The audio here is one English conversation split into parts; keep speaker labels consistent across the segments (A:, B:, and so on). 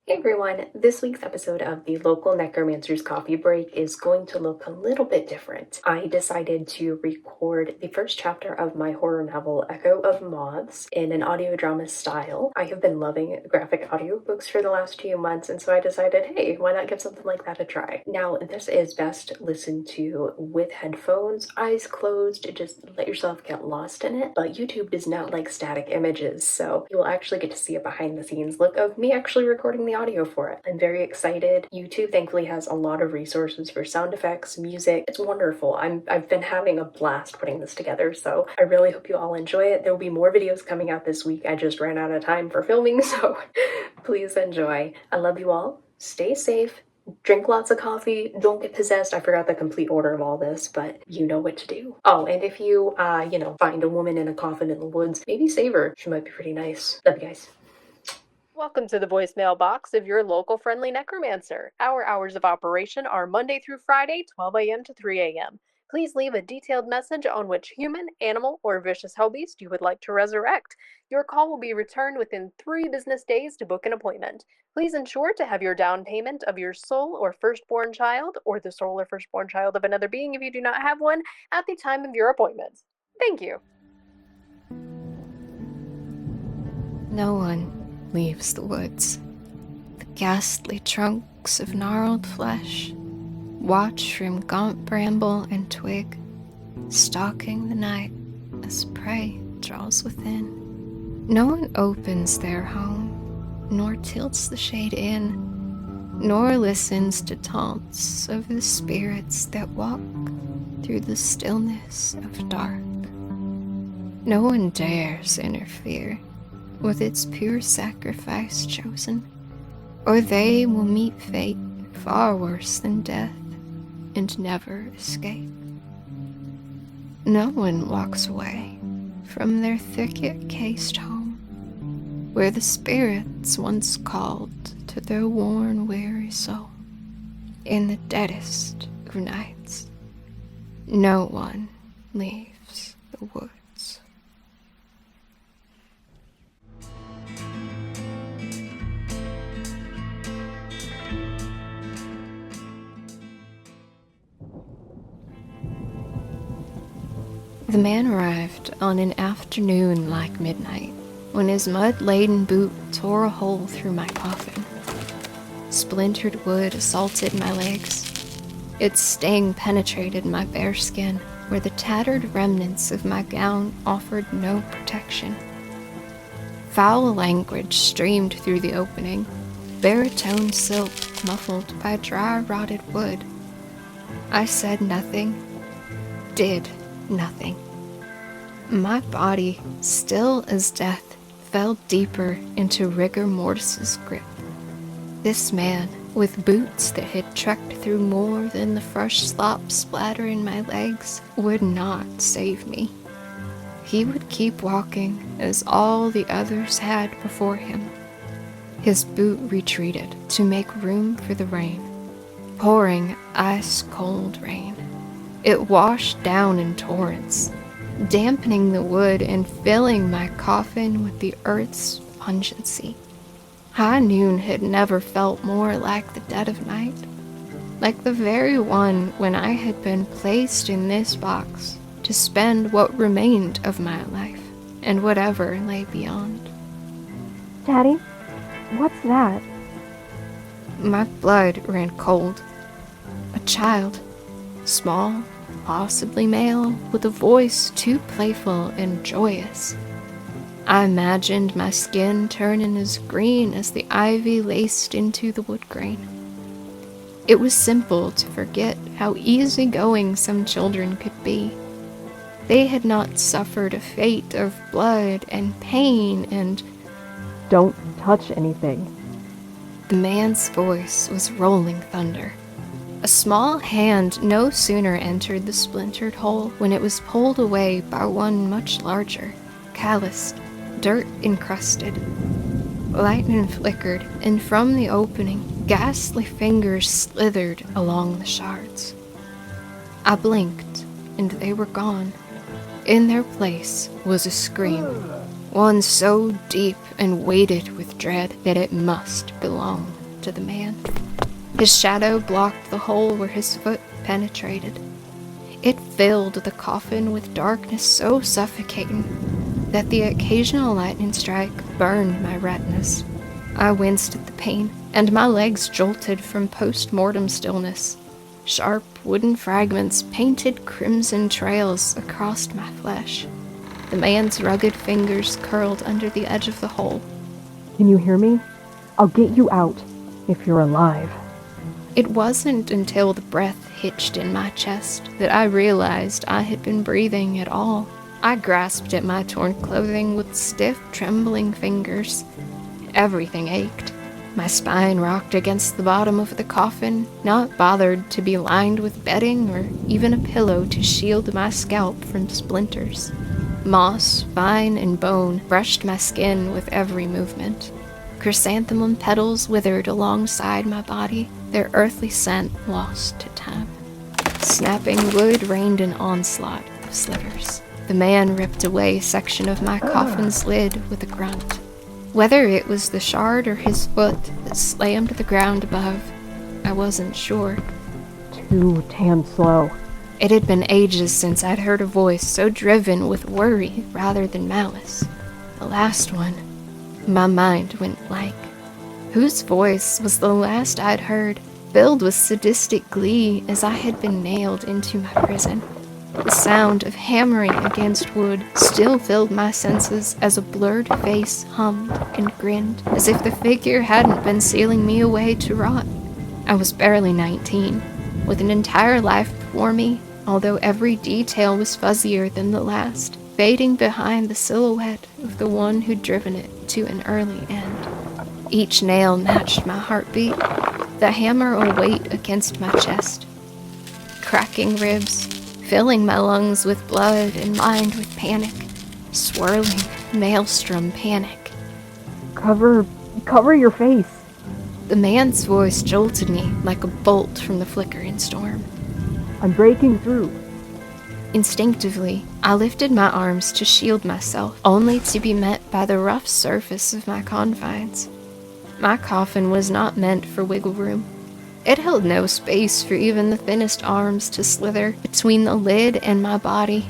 A: Hey everyone, this week's episode of the local Necromancer's Coffee Break is going to look a little bit different. I decided to record the first chapter of my horror novel, Echo of Moths, in an audio drama style. I have been loving graphic audiobooks for the last few months, and so I decided, hey, why not give something like that a try? Now, this is best listened to with headphones, eyes closed, just let yourself get lost in it. But YouTube does not like static images, so you will actually get to see a behind the scenes look of me actually recording the audio for it. I'm very excited. YouTube thankfully has a lot of resources for sound effects, music. It's wonderful. I've been having a blast putting this together, so I really hope you all enjoy it. There will be more videos coming out this week. I just ran out of time for filming, so please enjoy. I love you all. Stay safe. Drink lots of coffee, don't get possessed. I forgot the complete order of all this, but you know what to do. Oh, and if you, find a woman in a coffin in the woods, maybe save her. She might be pretty nice. Love you guys.
B: Welcome to the voicemail box of your local friendly necromancer. Our hours of operation are Monday through Friday, 12 a.m. to 3 a.m. Please leave a detailed message on which human, animal, or vicious hellbeast you would like to resurrect. Your call will be returned within 3 business days to book an appointment. Please ensure to have your down payment of your soul or firstborn child, or the soul or firstborn child of another being if you do not have one, at the time of your appointment. Thank you.
C: No one leaves the woods. The ghastly trunks of gnarled flesh watch from gaunt bramble and twig, stalking the night as prey draws within. No one opens their home, nor tilts the shade in, nor listens to taunts of the spirits that walk through the stillness of dark. No one dares interfere with its pure sacrifice chosen, or they will meet fate far worse than death and never escape. No one walks away from their thicket-cased home, where the spirits once called to their worn, weary soul. In the deadest of nights, no one leaves the woods. The man arrived on an afternoon like midnight, when his mud-laden boot tore a hole through my coffin. Splintered wood assaulted my legs. Its sting penetrated my bare skin, where the tattered remnants of my gown offered no protection. Foul language streamed through the opening, baritone silk muffled by dry, rotted wood. I said nothing, did nothing. My body, still as death, fell deeper into rigor mortis's grip. This man, with boots that had trekked through more than the fresh slop splattering my legs, would not save me. He would keep walking as all the others had before him. His boot retreated to make room for the rain, pouring ice-cold rain. It washed down in torrents, dampening the wood and filling my coffin with the earth's pungency. High noon had never felt more like the dead of night, like the very one when I had been placed in this box to spend what remained of my life and whatever lay beyond.
D: Daddy, what's that?
C: My blood ran cold. A child. Small, possibly male, with a voice too playful and joyous. I imagined my skin turning as green as the ivy laced into the wood grain. It was simple to forget how easygoing some children could be. They had not suffered a fate of blood and pain and...
D: Don't touch anything.
C: The man's voice was rolling thunder. A small hand no sooner entered the splintered hole when it was pulled away by one much larger, calloused, dirt-encrusted. Lightning flickered, and from the opening, ghastly fingers slithered along the shards. I blinked, and they were gone. In their place was a scream, one so deep and weighted with dread that it must belong of the man. His shadow blocked the hole where his foot penetrated. It filled the coffin with darkness so suffocating that the occasional lightning strike burned my retinas. I winced at the pain, and my legs jolted from post-mortem stillness. Sharp wooden fragments painted crimson trails across my flesh. The man's rugged fingers curled under the edge of the hole.
D: Can you hear me? I'll get you out, if you're alive.
C: It wasn't until the breath hitched in my chest that I realized I had been breathing at all. I grasped at my torn clothing with stiff, trembling fingers. Everything ached. My spine rocked against the bottom of the coffin, not bothered to be lined with bedding or even a pillow to shield my scalp from splinters. Moss, vine, and bone brushed my skin with every movement. Chrysanthemum petals withered alongside my body, their earthly scent lost to time. Snapping wood rained an onslaught of slivers. The man ripped away a section of my coffin's lid with a grunt. Whether it was the shard or his foot that slammed the ground above, I wasn't sure.
D: Too damn slow.
C: It had been ages since I'd heard a voice so driven with worry rather than malice. The last one. My mind went blank. Whose voice was the last I'd heard, filled with sadistic glee as I had been nailed into my prison? The sound of hammering against wood still filled my senses as a blurred face hummed and grinned, as if the figure hadn't been sealing me away to rot. I was barely 19, with an entire life before me, although every detail was fuzzier than the last, fading behind the silhouette of the one who'd driven it to an early end. Each nail matched my heartbeat, the hammer a weight against my chest. Cracking ribs, filling my lungs with blood and mind with panic. Swirling, maelstrom panic.
D: Cover your face.
C: The man's voice jolted me like a bolt from the flickering storm.
D: I'm breaking through.
C: Instinctively, I lifted my arms to shield myself, only to be met by the rough surface of my confines. My coffin was not meant for wiggle room. It held no space for even the thinnest arms to slither between the lid and my body.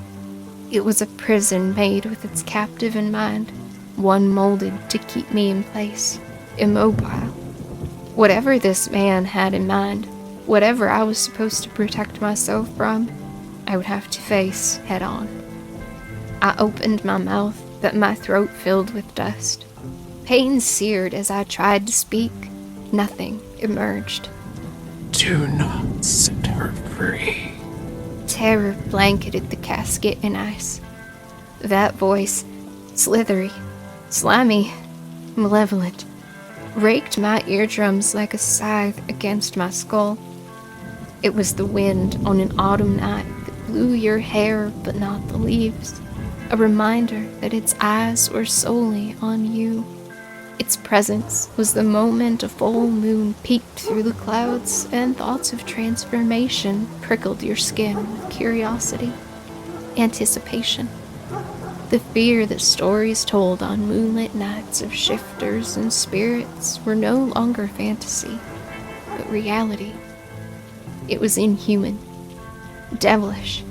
C: It was a prison made with its captive in mind, one molded to keep me in place, immobile. Whatever this man had in mind, whatever I was supposed to protect myself from, I would have to face head on. I opened my mouth, but my throat filled with dust. Pain seared as I tried to speak. Nothing emerged.
E: Do not set her free.
C: Terror blanketed the casket in ice. That voice, slithery, slimy, malevolent, raked my eardrums like a scythe against my skull. It was the wind on an autumn night that blew your hair but not the leaves, a reminder that its eyes were solely on you. Its presence was the moment a full moon peeked through the clouds and thoughts of transformation prickled your skin with curiosity, anticipation. The fear that stories told on moonlit nights of shifters and spirits were no longer fantasy, but reality. It was inhuman, devilish.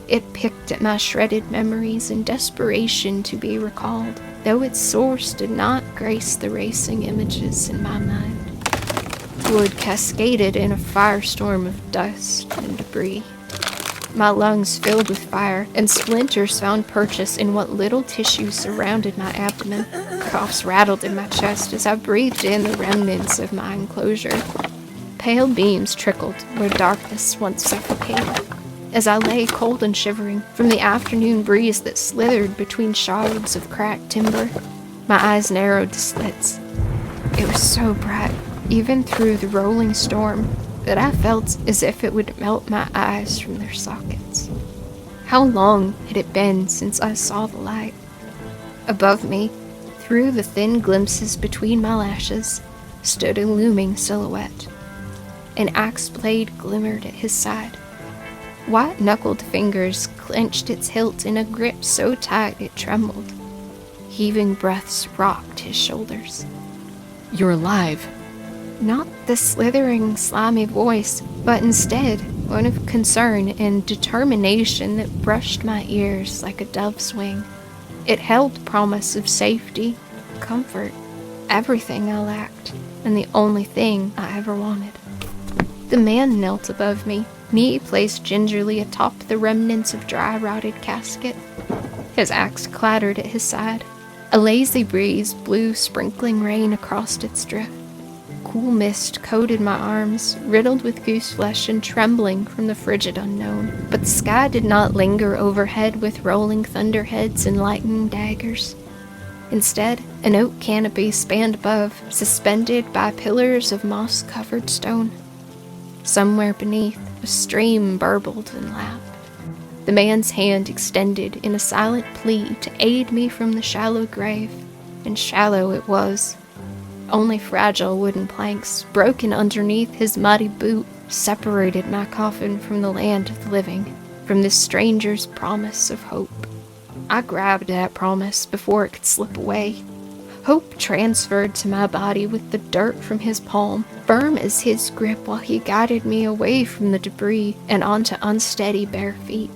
C: It picked at my shredded memories in desperation to be recalled, though its source did not grace the racing images in my mind. Wood cascaded in a firestorm of dust and debris. My lungs filled with fire, and splinters found purchase in what little tissue surrounded my abdomen. Coughs rattled in my chest as I breathed in the remnants of my enclosure. Pale beams trickled where darkness once suffocated. As I lay cold and shivering from the afternoon breeze that slithered between shards of cracked timber, my eyes narrowed to slits. It was so bright, even through the rolling storm, that I felt as if it would melt my eyes from their sockets. How long had it been since I saw the light? Above me, through the thin glimpses between my lashes, stood a looming silhouette. An axe blade glimmered at his side. White-knuckled fingers clenched its hilt in a grip so tight it trembled. Heaving breaths rocked his shoulders.
E: You're alive.
C: Not the slithering, slimy voice, but instead one of concern and determination that brushed my ears like a dove's wing. It held promise of safety, comfort, everything I lacked, and the only thing I ever wanted. The man knelt above me, knee placed gingerly atop the remnants of dry, rotted casket. His axe clattered at his side. A lazy breeze blew sprinkling rain across its drift. Cool mist coated my arms, riddled with goose flesh and trembling from the frigid unknown. But the sky did not linger overhead with rolling thunderheads and lightning daggers. Instead, an oak canopy spanned above, suspended by pillars of moss-covered stone. Somewhere beneath, a stream burbled and lapped. The man's hand extended in a silent plea to aid me from the shallow grave, and shallow it was. Only fragile wooden planks, broken underneath his muddy boot, separated my coffin from the land of the living, from this stranger's promise of hope. I grabbed that promise before it could slip away. Hope transferred to my body with the dirt from his palm, firm as his grip while he guided me away from the debris and onto unsteady bare feet.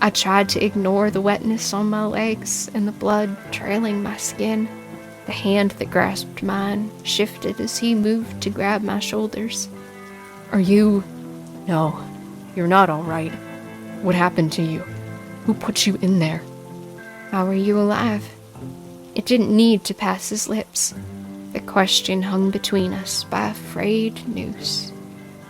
C: I tried to ignore the wetness on my legs and the blood trailing my skin. The hand that grasped mine shifted as he moved to grab my shoulders.
D: Are you... No, you're not all right. What happened to you? Who put you in there?
C: How are you alive? It didn't need to pass his lips. The question hung between us by a frayed noose.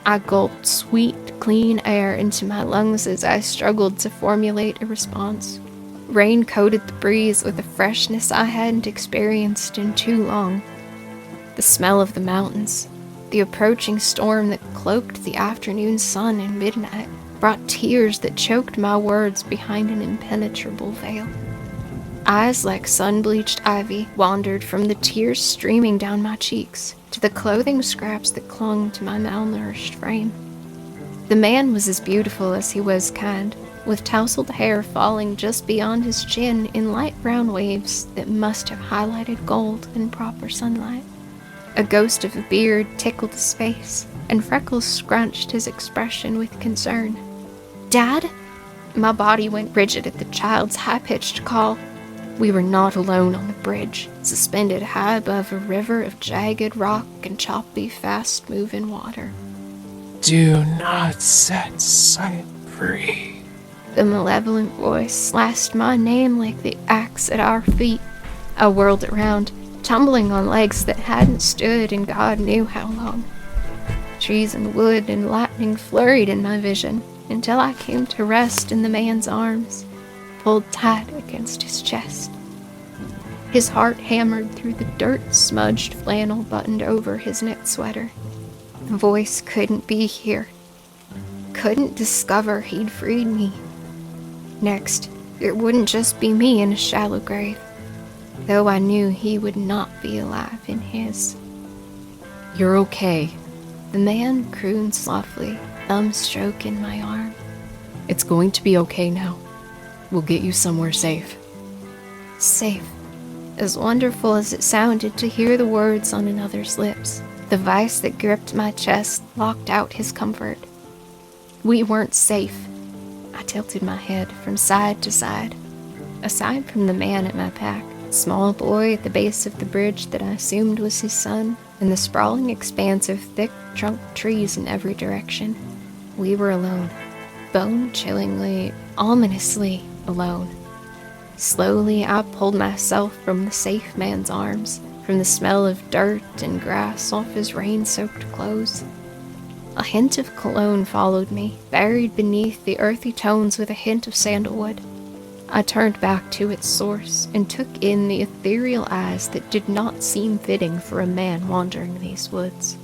C: I gulped sweet, clean air into my lungs as I struggled to formulate a response. Rain coated the breeze with a freshness I hadn't experienced in too long. The smell of the mountains, the approaching storm that cloaked the afternoon sun and midnight, brought tears that choked my words behind an impenetrable veil. Eyes like sun-bleached ivy wandered from the tears streaming down my cheeks to the clothing scraps that clung to my malnourished frame. The man was as beautiful as he was kind, with tousled hair falling just beyond his chin in light brown waves that must have highlighted gold in proper sunlight. A ghost of a beard tickled his face, and freckles scrunched his expression with concern. "Dad?" My body went rigid at the child's high-pitched call. We were not alone on the bridge, suspended high above a river of jagged rock and choppy, fast-moving water.
E: Do not set sight free.
C: The malevolent voice lashed my name like the axe at our feet. I whirled around, tumbling on legs that hadn't stood in God knew how long. Trees and wood and lightning flurried in my vision until I came to rest in the man's arms, pulled tight against his chest. His heart hammered through the dirt-smudged flannel buttoned over his knit sweater. The voice couldn't be here. Couldn't discover he'd freed me. Next, it wouldn't just be me in a shallow grave, though I knew he would not be alive in his.
D: You're okay.
C: The man crooned softly, thumb stroking my arm.
D: It's going to be okay now. We'll get you somewhere safe.
C: Safe. As wonderful as it sounded to hear the words on another's lips, the vice that gripped my chest locked out his comfort. We weren't safe. I tilted my head from side to side. Aside from the man at my back, a small boy at the base of the bridge that I assumed was his son, and the sprawling expanse of thick-trunked trees in every direction, we were alone. Bone-chillingly, ominously alone. Slowly, I pulled myself from the safe man's arms, from the smell of dirt and grass off his rain-soaked clothes. A hint of cologne followed me, buried beneath the earthy tones with a hint of sandalwood. I turned back to its source and took in the ethereal eyes that did not seem fitting for a man wandering these woods.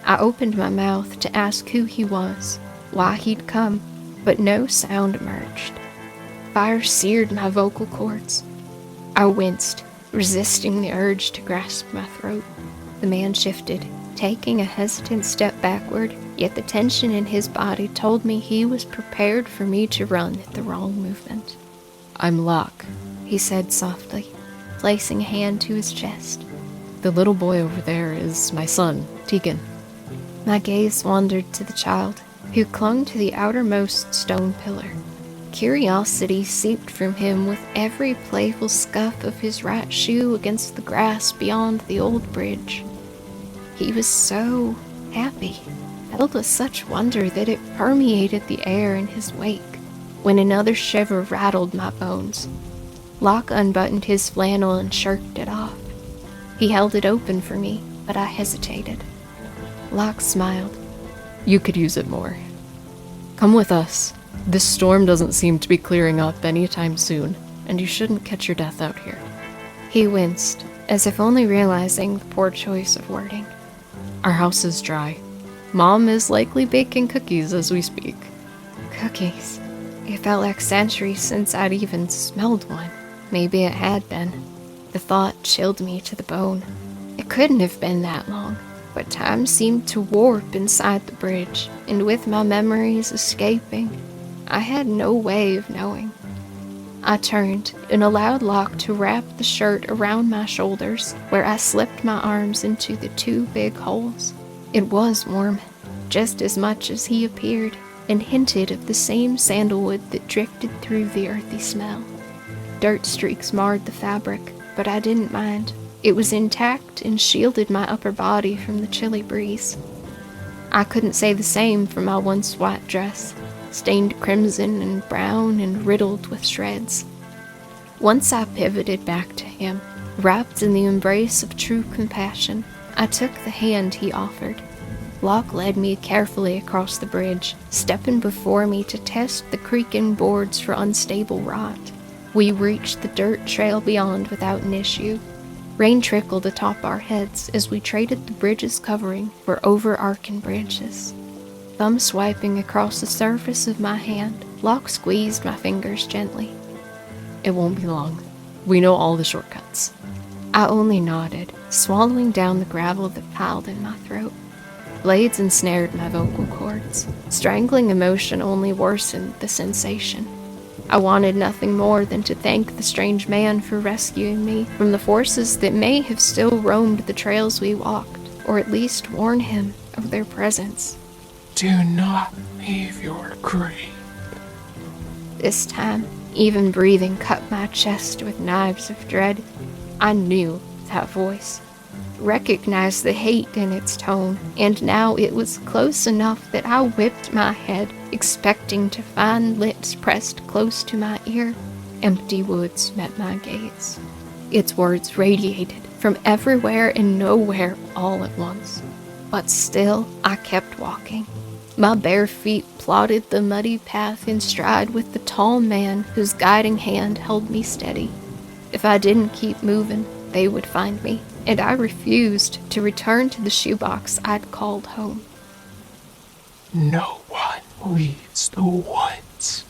C: I opened my mouth to ask who he was, why he'd come, but no sound emerged. Fire seared my vocal cords. I winced, resisting the urge to grasp my throat. The man shifted, taking a hesitant step backward, yet the tension in his body told me he was prepared for me to run at the wrong movement.
D: I'm Locke,
C: he said softly, placing a hand to his chest.
D: The little boy over there is my son, Tegan.
C: My gaze wandered to the child, who clung to the outermost stone pillar. Curiosity seeped from him with every playful scuff of his right shoe against the grass beyond the old bridge. He was so happy, filled with such wonder that it permeated the air in his wake. When another shiver rattled my bones, Locke unbuttoned his flannel and shirked it off. He held it open for me, but I hesitated. Locke smiled.
D: You could use it more. Come with us. This storm doesn't seem to be clearing up anytime soon, and you shouldn't catch your death out here.
C: He winced, as if only realizing the poor choice of wording.
D: Our house is dry. Mom is likely baking cookies as we speak.
C: Cookies. It felt like centuries since I'd even smelled one. Maybe it had been. The thought chilled me to the bone. It couldn't have been that long, but time seemed to warp inside the bridge, and with my memories escaping, I had no way of knowing. I turned and allowed Locke to wrap the shirt around my shoulders, where I slipped my arms into the 2 big holes. It was warm, just as much as he appeared, and hinted of the same sandalwood that drifted through the earthy smell. Dirt streaks marred the fabric, but I didn't mind. It was intact and shielded my upper body from the chilly breeze. I couldn't say the same for my once white dress, stained crimson and brown and riddled with shreds. Once I pivoted back to him, wrapped in the embrace of true compassion, I took the hand he offered. Locke led me carefully across the bridge, stepping before me to test the creaking boards for unstable rot. We reached the dirt trail beyond without an issue. Rain trickled atop our heads as we traded the bridge's covering for overarching branches. Thumb swiping across the surface of my hand, Locke squeezed my fingers gently.
D: It won't be long. We know all the shortcuts.
C: I only nodded, swallowing down the gravel that piled in my throat. Blades ensnared my vocal cords. Strangling emotion only worsened the sensation. I wanted nothing more than to thank the strange man for rescuing me from the forces that may have still roamed the trails we walked, or at least warn him of their presence.
E: Do not leave your grave.
C: This time, even breathing cut my chest with knives of dread. I knew that voice, recognized the hate in its tone, and now it was close enough that I whipped my head, expecting to find lips pressed close to my ear. Empty woods met my gaze. Its words radiated from everywhere and nowhere all at once. But still, I kept walking. My bare feet plodded the muddy path in stride with the tall man whose guiding hand held me steady. If I didn't keep moving, they would find me, and I refused to return to the shoebox I'd called home.
E: No one leaves the woods.